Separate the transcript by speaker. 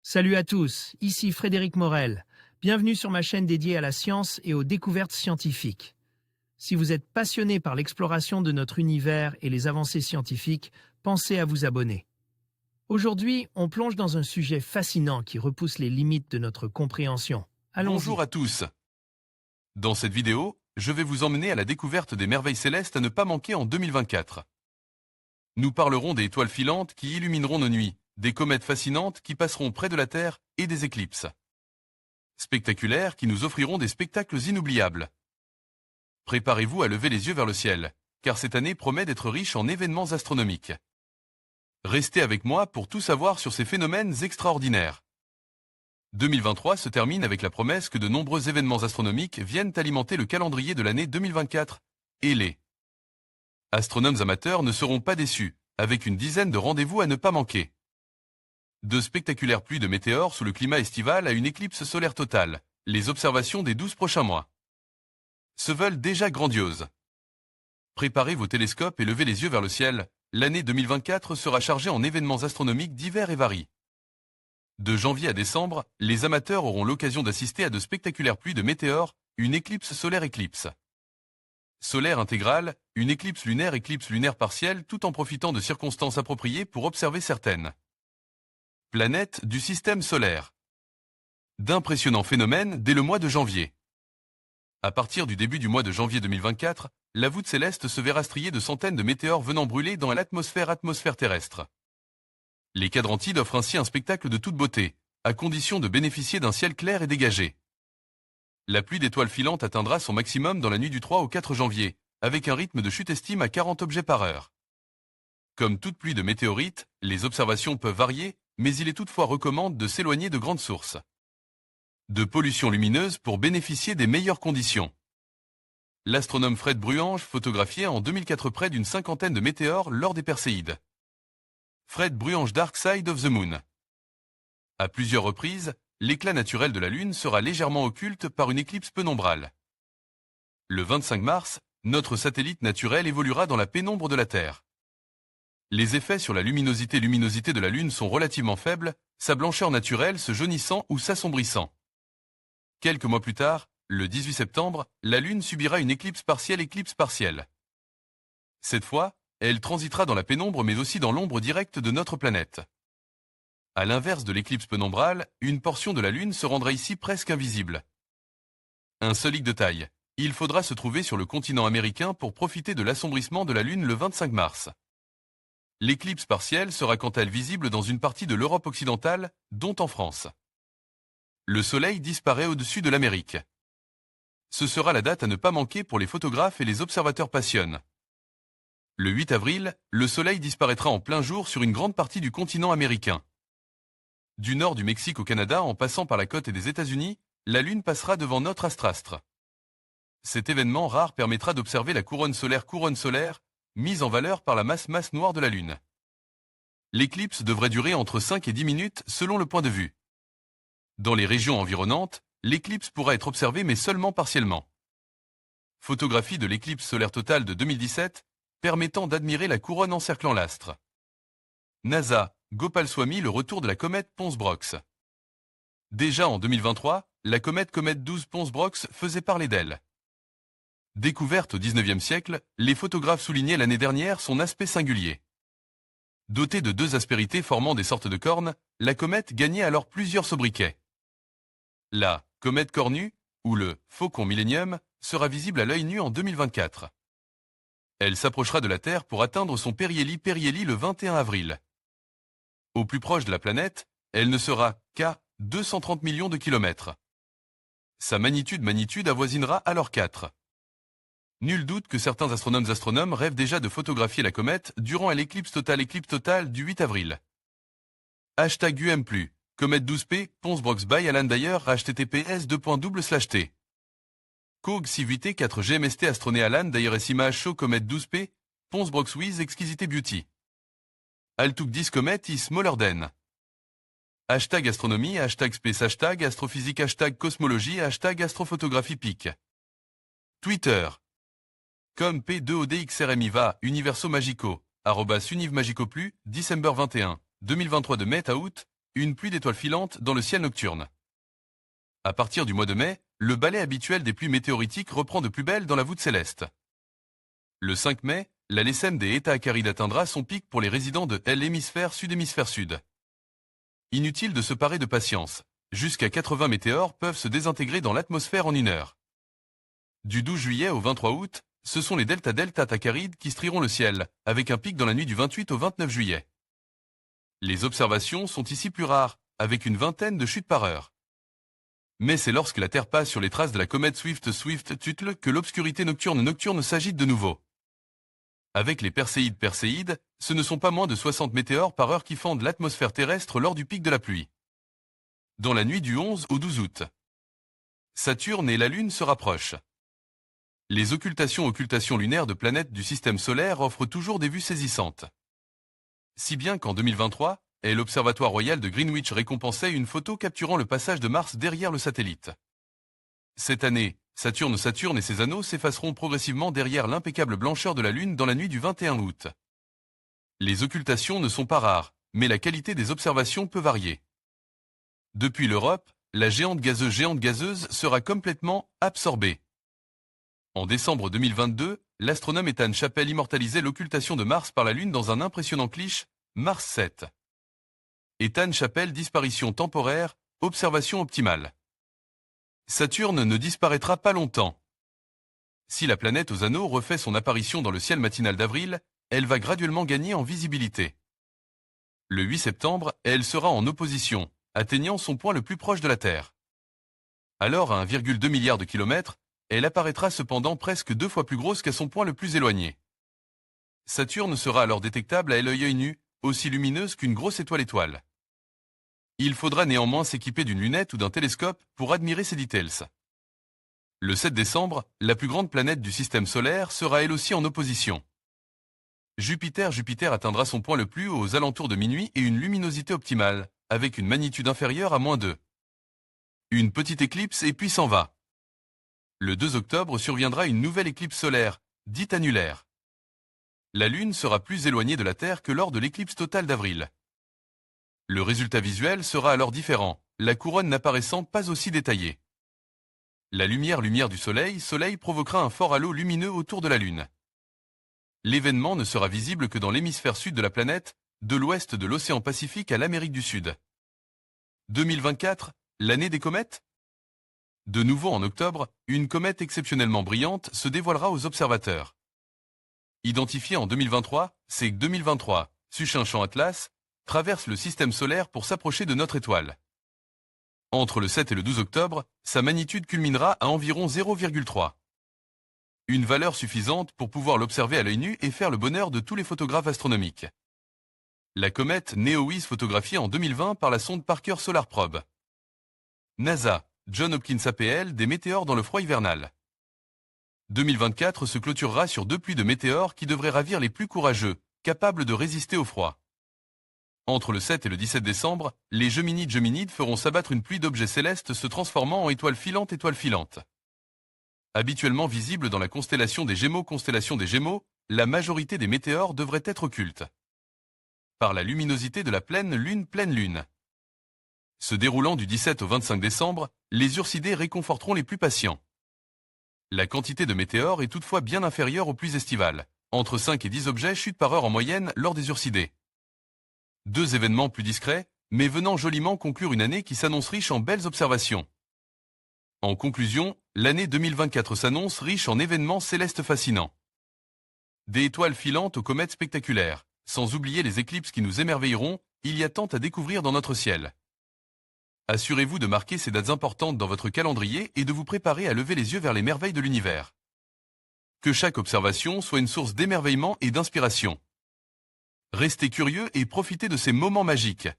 Speaker 1: Salut à tous, ici Frédéric Morel. Bienvenue sur ma chaîne dédiée à la science et aux découvertes scientifiques. Si vous êtes passionné par l'exploration de notre univers et les avancées scientifiques, pensez à vous abonner. Aujourd'hui, on plonge dans un sujet fascinant qui repousse les limites de notre compréhension. Allons-y.
Speaker 2: Bonjour à tous. Dans cette vidéo, je vais vous emmener à la découverte des merveilles célestes à ne pas manquer en 2024. Nous parlerons des étoiles filantes qui illumineront nos nuits, des comètes fascinantes qui passeront près de la Terre et des éclipses spectaculaires qui nous offriront des spectacles inoubliables. Préparez-vous à lever les yeux vers le ciel, car cette année promet d'être riche en événements astronomiques. Restez avec moi pour tout savoir sur ces phénomènes extraordinaires. 2023 se termine avec la promesse que de nombreux événements astronomiques viennent alimenter le calendrier de l'année 2024, et les astronomes amateurs ne seront pas déçus, avec une dizaine de rendez-vous à ne pas manquer. De spectaculaires pluies de météores sous le climat estival à une éclipse solaire totale, les observations des 12 prochains mois se veulent déjà grandioses. Préparez vos télescopes et levez les yeux vers le ciel, l'année 2024 sera chargée en événements astronomiques divers et variés. De janvier à décembre, les amateurs auront l'occasion d'assister à de spectaculaires pluies de météores, une éclipse solaire éclipse solaire intégrale, une éclipse lunaire partielle tout en profitant de circonstances appropriées pour observer certaines planètes du système solaire. D'impressionnants phénomènes dès le mois de janvier. À partir du début du mois de janvier 2024, la voûte céleste se verra striée de centaines de météores venant brûler dans l'atmosphère terrestre. Les Quadrantides offrent ainsi un spectacle de toute beauté, à condition de bénéficier d'un ciel clair et dégagé. La pluie d'étoiles filantes atteindra son maximum dans la nuit du 3 au 4 janvier, avec un rythme de chute estime à 40 objets par heure. Comme toute pluie de météorites, les observations peuvent varier, mais il est toutefois recommandé de s'éloigner de grandes sources de pollution lumineuse pour bénéficier des meilleures conditions. L'astronome Fred Bruange photographiait en 2004 près d'une cinquantaine de météores lors des Perséides. Fred Bruange Dark Side of the Moon. À plusieurs reprises, l'éclat naturel de la Lune sera légèrement occulte par une éclipse pénombrale. Le 25 mars, notre satellite naturel évoluera dans la pénombre de la Terre. Les effets sur la luminosité de la Lune sont relativement faibles, sa blancheur naturelle se jaunissant ou s'assombrissant. Quelques mois plus tard, le 18 septembre, la Lune subira une éclipse partielle. Cette fois, elle transitera dans la pénombre mais aussi dans l'ombre directe de notre planète. À l'inverse de l'éclipse pénombrale, une portion de la Lune se rendra ici presque invisible. Un seul hic de taille, il faudra se trouver sur le continent américain pour profiter de l'assombrissement de la Lune le 25 mars. L'éclipse partielle sera quant à elle visible dans une partie de l'Europe occidentale, dont en France. Le Soleil disparaît au-dessus de l'Amérique. Ce sera la date à ne pas manquer pour les photographes et les observateurs passionnés. Le 8 avril, le Soleil disparaîtra en plein jour sur une grande partie du continent américain. Du nord du Mexique au Canada en passant par la côte des États-Unis, la Lune passera devant notre astre. Cet événement rare permettra d'observer la couronne solaire, mise en valeur par la masse noire de la Lune. L'éclipse devrait durer entre 5 et 10 minutes selon le point de vue. Dans les régions environnantes, l'éclipse pourra être observée mais seulement partiellement. Photographie de l'éclipse solaire totale de 2017, permettant d'admirer la couronne encerclant l'astre. NASA, Gopalswamy, le retour de la comète Pons-Brox. Déjà en 2023, la comète 12 Pons-Brox faisait parler d'elle. Découverte au XIXe siècle, les photographes soulignaient l'année dernière son aspect singulier. Dotée de deux aspérités formant des sortes de cornes, la comète gagnait alors plusieurs sobriquets. La comète cornue, ou le faucon Millennium, sera visible à l'œil nu en 2024. Elle s'approchera de la Terre pour atteindre son périhélie le 21 avril. Au plus proche de la planète, elle ne sera qu'à 230 millions de kilomètres. Sa magnitude avoisinera alors 4. Nul doute que certains astronomes rêvent déjà de photographier la comète durant l'éclipse totale du 8 avril. #UM+, comète 12P, Pons-Brox by Alan Dyer, https://t. Cog CVT 4 GMST Astroné Alan Dyer Image Show comète 12P, Pons-Brox with Exquisite Beauty. Altuk 10 comète is smaller than. #astronomie, #space, #astrophysique, #cosmologie, #astrophotographie pic. Twitter. Comme P2ODXRMIVA, Universo Magico, @UnivMagicoPlus, December 21, 2023 de mai à août, une pluie d'étoiles filantes dans le ciel nocturne. À partir du mois de mai, le balai habituel des pluies météoritiques reprend de plus belle dans la voûte céleste. Le 5 mai, la LSM des Eta Acaride atteindra son pic pour les résidents de l'hémisphère sud. Inutile de se parer de patience. Jusqu'à 80 météores peuvent se désintégrer dans l'atmosphère en 1 heure. Du 12 juillet au 23 août, ce sont les delta Acarides qui strieront le ciel, avec un pic dans la nuit du 28 au 29 juillet. Les observations sont ici plus rares, avec une vingtaine de chutes par heure. Mais c'est lorsque la Terre passe sur les traces de la comète Swift-Tuttle que l'obscurité nocturne s'agite de nouveau. Avec les Perséides, ce ne sont pas moins de 60 météores par heure qui fendent l'atmosphère terrestre lors du pic de la pluie. Dans la nuit du 11 au 12 août, Saturne et la Lune se rapprochent. Les occultations lunaires de planètes du système solaire offrent toujours des vues saisissantes. Si bien qu'en 2023, l'Observatoire royal de Greenwich récompensait une photo capturant le passage de Mars derrière le satellite. Cette année, Saturne et ses anneaux s'effaceront progressivement derrière l'impeccable blancheur de la Lune dans la nuit du 21 août. Les occultations ne sont pas rares, mais la qualité des observations peut varier. Depuis l'Europe, la géante gazeuse sera complètement absorbée. En décembre 2022, l'astronome Ethan Chappell immortalisait l'occultation de Mars par la Lune dans un impressionnant cliché, Mars 7. Ethan Chappell, disparition temporaire, observation optimale. Saturne ne disparaîtra pas longtemps. Si la planète aux anneaux refait son apparition dans le ciel matinal d'avril, elle va graduellement gagner en visibilité. Le 8 septembre, elle sera en opposition, atteignant son point le plus proche de la Terre. Alors à 1,2 milliard de kilomètres, elle apparaîtra cependant presque 2 fois plus grosse qu'à son point le plus éloigné. Saturne sera alors détectable à l'œil nu, aussi lumineuse qu'une grosse étoile. Il faudra néanmoins s'équiper d'une lunette ou d'un télescope pour admirer ces details. Le 7 décembre, la plus grande planète du système solaire sera elle aussi en opposition. Jupiter atteindra son point le plus haut aux alentours de minuit et une luminosité optimale, avec une magnitude inférieure à -2. Une petite éclipse et puis s'en va. Le 2 octobre surviendra une nouvelle éclipse solaire, dite annulaire. La Lune sera plus éloignée de la Terre que lors de l'éclipse totale d'avril. Le résultat visuel sera alors différent, la couronne n'apparaissant pas aussi détaillée. La lumière du soleil provoquera un fort halo lumineux autour de la Lune. L'événement ne sera visible que dans l'hémisphère sud de la planète, de l'ouest de l'océan Pacifique à l'Amérique du Sud. 2024, l'année des comètes ? De nouveau en octobre, une comète exceptionnellement brillante se dévoilera aux observateurs. Identifiée en 2023, c'est 2023, Suchinchan Atlas, traverse le système solaire pour s'approcher de notre étoile. Entre le 7 et le 12 octobre, sa magnitude culminera à environ 0,3. Une valeur suffisante pour pouvoir l'observer à l'œil nu et faire le bonheur de tous les photographes astronomiques. La comète NEOWIS photographiée en 2020 par la sonde Parker Solar Probe. NASA, Johns Hopkins APL, des météores dans le froid hivernal. 2024 se clôturera sur 2 pluies de météores qui devraient ravir les plus courageux, capables de résister au froid. Entre le 7 et le 17 décembre, les Geminides feront s'abattre une pluie d'objets célestes se transformant en étoiles filantes. Habituellement visible dans la constellation des Gémeaux, la majorité des météores devraient être occultes. Par la luminosité de la pleine lune. Se déroulant du 17 au 25 décembre, les Ursidés réconforteront les plus patients. La quantité de météores est toutefois bien inférieure aux pluies estivales. Entre 5 et 10 objets chutent par heure en moyenne lors des Ursidés. 2 événements plus discrets, mais venant joliment conclure une année qui s'annonce riche en belles observations. En conclusion, l'année 2024 s'annonce riche en événements célestes fascinants. Des étoiles filantes aux comètes spectaculaires, sans oublier les éclipses qui nous émerveilleront, il y a tant à découvrir dans notre ciel. Assurez-vous de marquer ces dates importantes dans votre calendrier et de vous préparer à lever les yeux vers les merveilles de l'univers. Que chaque observation soit une source d'émerveillement et d'inspiration. Restez curieux et profitez de ces moments magiques.